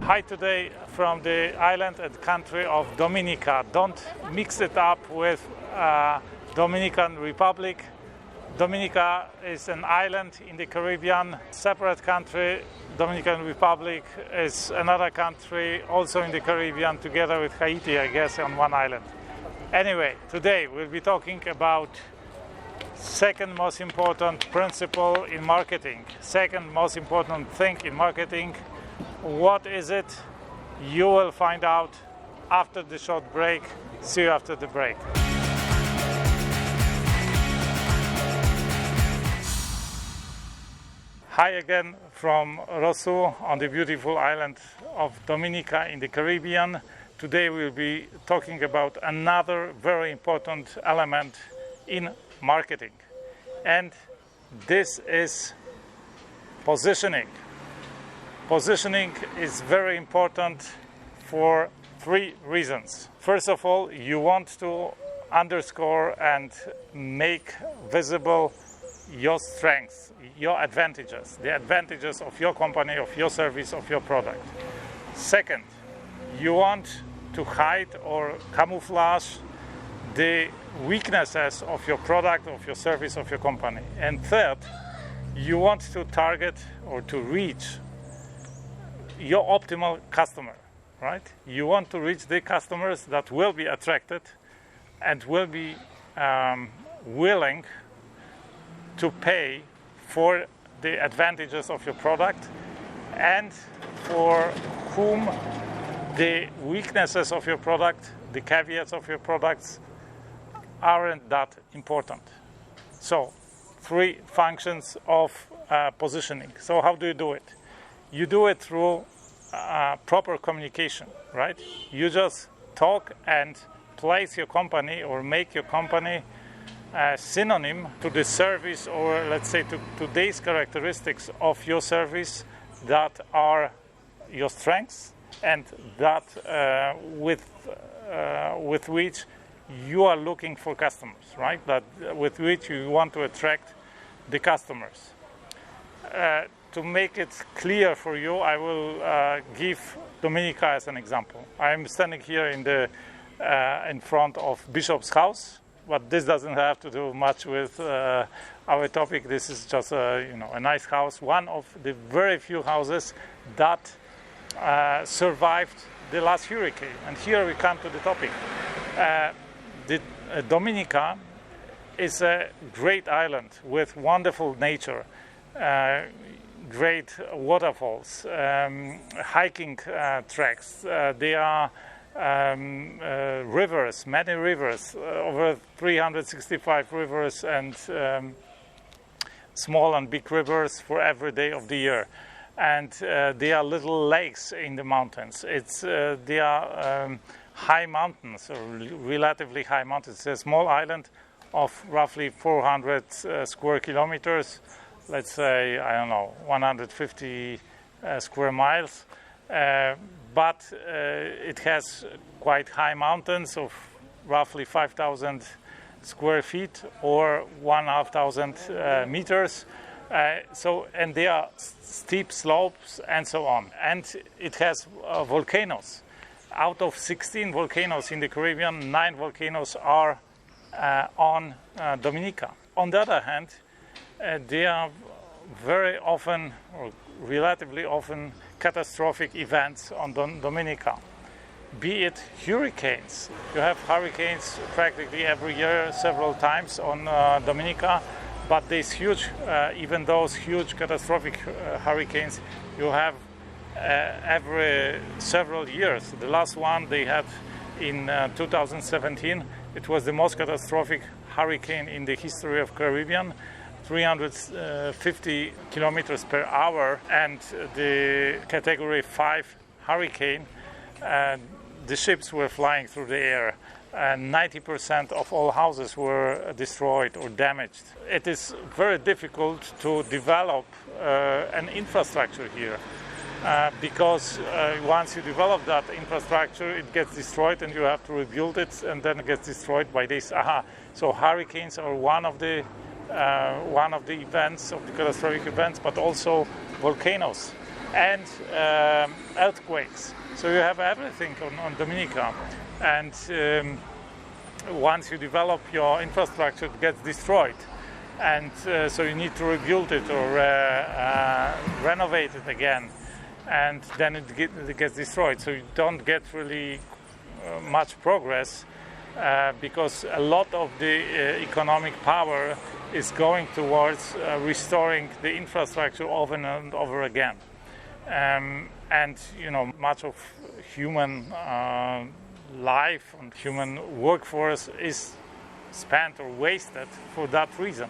Hi today from the island and country of Dominica. Don't mix it up with Dominican Republic. Dominica is an island in the Caribbean, separate country. Dominican Republic is another country also in the Caribbean, together with Haiti, I guess, on one island. Anyway, today we'll be talking about second most important principle in marketing, second most important thing in marketing. What is it? You will find out after the short break. See you after the break. Hi again from Roseau on the beautiful island of Dominica in the Caribbean. Today we'll be talking about another very important element in marketing, and this is positioning. Positioning is very important for three reasons. First of all, you want to underscore and make visible your strengths, your advantages, the advantages of your company, of your service, of your product. Second, you want to hide or camouflage the weaknesses of your product, of your service, of your company. And third, you want to target or to reach your optimal customer, right? You want to reach the customers that will be attracted and will be willing to pay for the advantages of your product, and for whom the weaknesses of your product, the caveats of your products aren't that important. So, three functions of positioning. So how do you do it? You do it through proper communication, right? You just talk and place your company or make your company synonym to the service, or let's say to today's characteristics of your service that are your strengths, and that with which you are looking for customers, right? That with which you want to attract the customers. To make it clear for you, I will give Dominica as an example. I am standing here in front of Bishop's house, but this doesn't have to do much with our topic. This is just a nice house, one of the very few houses that survived the last hurricane. And here we come to the topic. Dominica is a great island with wonderful nature, great waterfalls, hiking tracks. There are rivers, many rivers, over 365 rivers, and small and big rivers for every day of the year. And there are little lakes in the mountains. There are high mountains, or relatively high mountains. It's a small island of roughly 400 square kilometers. Let's say, 150 square miles. But it has quite high mountains of roughly 5,000 square feet or 1,500 meters. And there are steep slopes and so on. And it has volcanoes. Out of 16 volcanoes in the Caribbean, 9 volcanoes are on Dominica. On the other hand, there are very often, or relatively often, catastrophic events on Dominica. Be it hurricanes. You have hurricanes practically every year, several times on Dominica, but these huge, even those huge catastrophic hurricanes, you have every several years. The last one they had in 2017, it was the most catastrophic hurricane in the history of Caribbean, 350 kilometers per hour, and the category 5 hurricane. The ships were flying through the air, and 90% of all houses were destroyed or damaged. It is very difficult to develop an infrastructure here. Because once you develop that infrastructure, it gets destroyed and you have to rebuild it, and then it gets destroyed by this. So hurricanes are one of the events, of the catastrophic events, but also volcanoes. and earthquakes. So you have everything on Dominica, and once you develop your infrastructure, it gets destroyed, and so you need to rebuild it or renovate it again, and then it gets destroyed. So you don't get really much progress because a lot of the economic power is going towards restoring the infrastructure over and over again. And much of human life and human workforce is spent or wasted for that reason.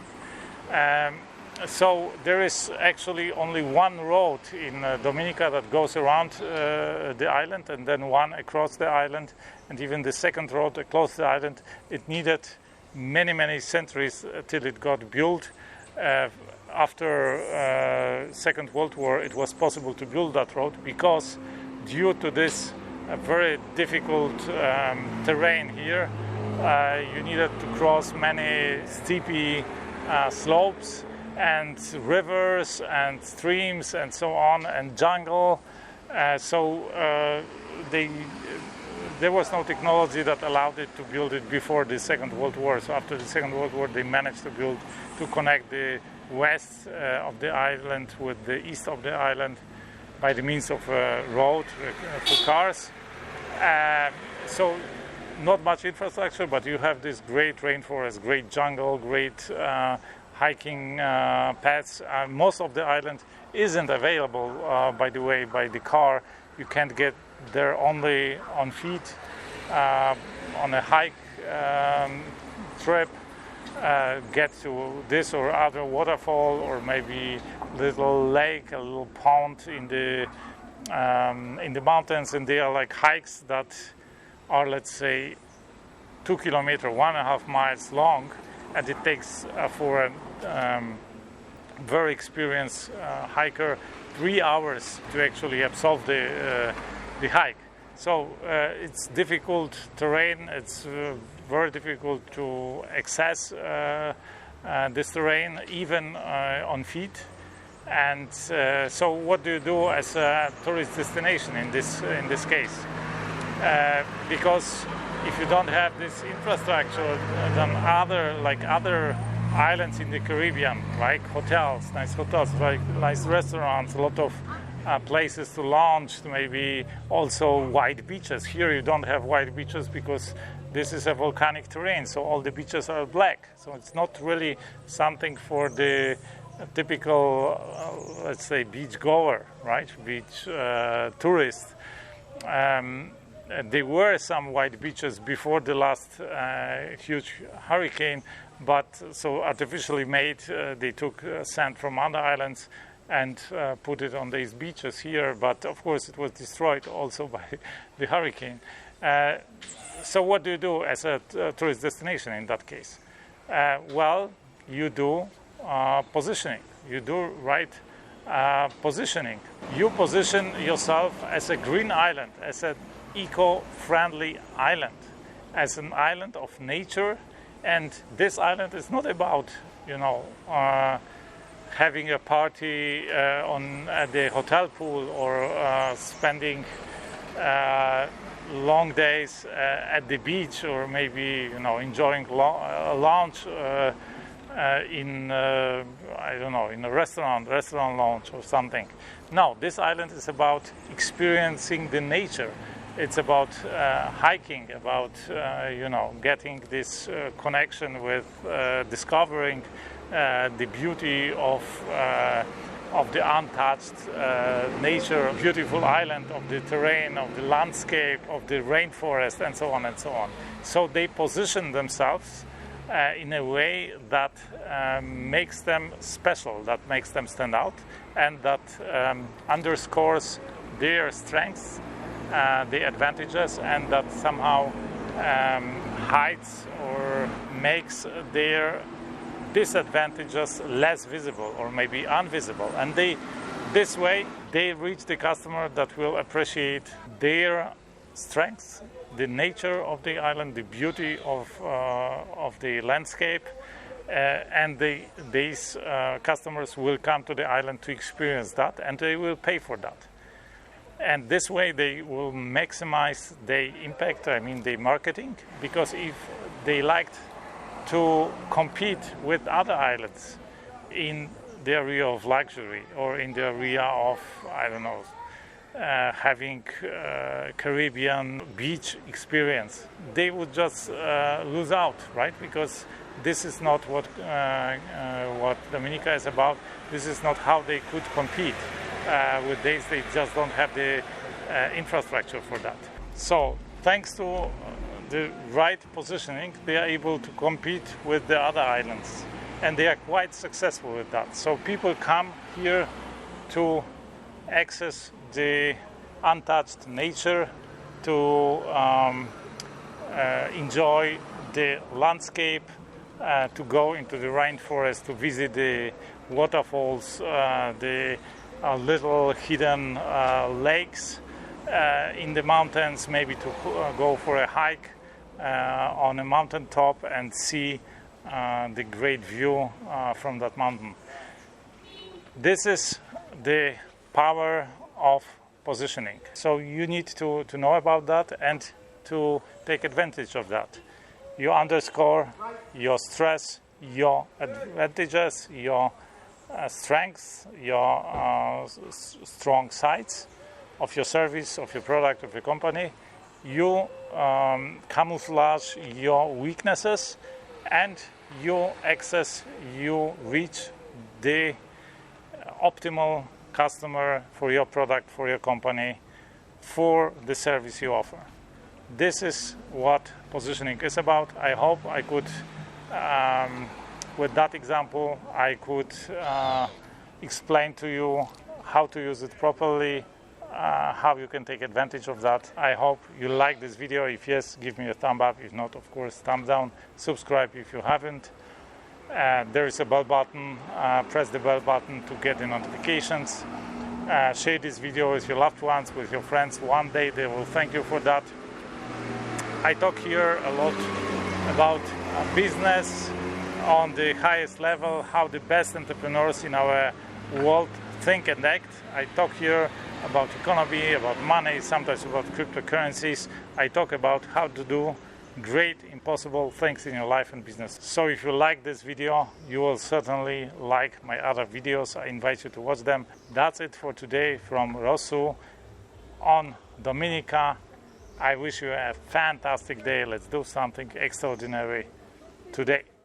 So there is actually only one road in Dominica that goes around the island, and then one across the island, and even the second road across the island, it needed many centuries till it got built. After Second World War, it was possible to build that road because due to this very difficult terrain here, you needed to cross many steepy slopes and rivers and streams and so on, and jungle. There was no technology that allowed it to build it before the Second World War. So after the Second World War, they managed to connect the west of the island with the east of the island by the means of a road for cars. So not much infrastructure, but you have this great rainforest, great jungle, great hiking paths. Most of the island isn't available, by the way, by the car. You can't get there only on feet, on a hike trip, get to this or other waterfall, or maybe little lake, a little pond in the mountains, and they are like hikes that are, let's say, 2 kilometers, 1.5 miles long, and it takes for a very experienced hiker 3 hours to actually absolve the hike. So it's difficult terrain. It's very difficult to access this terrain, even on feet. And so, what do you do as a tourist destination in this case? Because if you don't have this infrastructure, then other islands in the Caribbean, like hotels, nice hotels, like nice restaurants, a lot of places to launch, maybe also white beaches. Here you don't have white beaches because this is a volcanic terrain, so all the beaches are black. So it's not really something for the typical, let's say, beach goer, right? Beach tourist. There were some white beaches before the last huge hurricane, but so artificially made. They took sand from other islands and put it on these beaches here, but of course it was destroyed also by the hurricane. So what do you do as a tourist destination in that case? Well, you do positioning. You do right positioning. You position yourself as a green island, as an eco-friendly island, as an island of nature. And this island is not about, having a party at the hotel pool, or spending long days at the beach, or maybe enjoying a lounge in in a restaurant lounge or something. No, this island is about experiencing the nature. It's about hiking, about getting this connection with discovering the beauty of the untouched nature, beautiful island, of the terrain, of the landscape, of the rainforest, and so on and so on. So they position themselves in a way that makes them special, that makes them stand out, and that underscores their strengths, the advantages, and that somehow hides or makes their disadvantages less visible or maybe invisible. And this way they reach the customer that will appreciate their strengths, the nature of the island, the beauty of the landscape, and these customers will come to the island to experience that, and they will pay for that. And this way they will maximize their impact, I mean their marketing, because if they liked to compete with other islands in the area of luxury or in the area of, I don't know, having Caribbean beach experience, they would just lose out, right? Because this is not what Dominica is about. This is not how they could compete with this. They just don't have the infrastructure for that. So thanks to the right positioning, they are able to compete with the other islands, and they are quite successful with that. So people come here to access the untouched nature, to enjoy the landscape, to go into the rainforest, to visit the waterfalls, the little hidden lakes in the mountains, maybe to go for a hike on a mountain top and see the great view from that mountain. This is the power of positioning. So you need to know about that and to take advantage of that. You underscore your stress, your advantages, your strengths, your strong sides of your service, of your product, of your company. You camouflage your weaknesses, and you reach the optimal customer for your product, for your company, for the service you offer. This is what positioning is about. I hope I could, with that example, I could explain to you how to use it properly, how you can take advantage of that. I hope you like this video. If yes, give me a thumb up. If not, of course, thumb down. Subscribe if you haven't. There is a bell button. Press the bell button to get the notifications. Share this video with your loved ones, with your friends. One day they will thank you for that. I talk here a lot about business on the highest level, how the best entrepreneurs in our world think and act. I talk here about economy, about money, sometimes about cryptocurrencies. I talk about how to do great, impossible things in your life and business. So if you like this video, you will certainly like my other videos. I invite you to watch them. That's it for today from Roseau on Dominica. I wish you a fantastic day. Let's do something extraordinary today.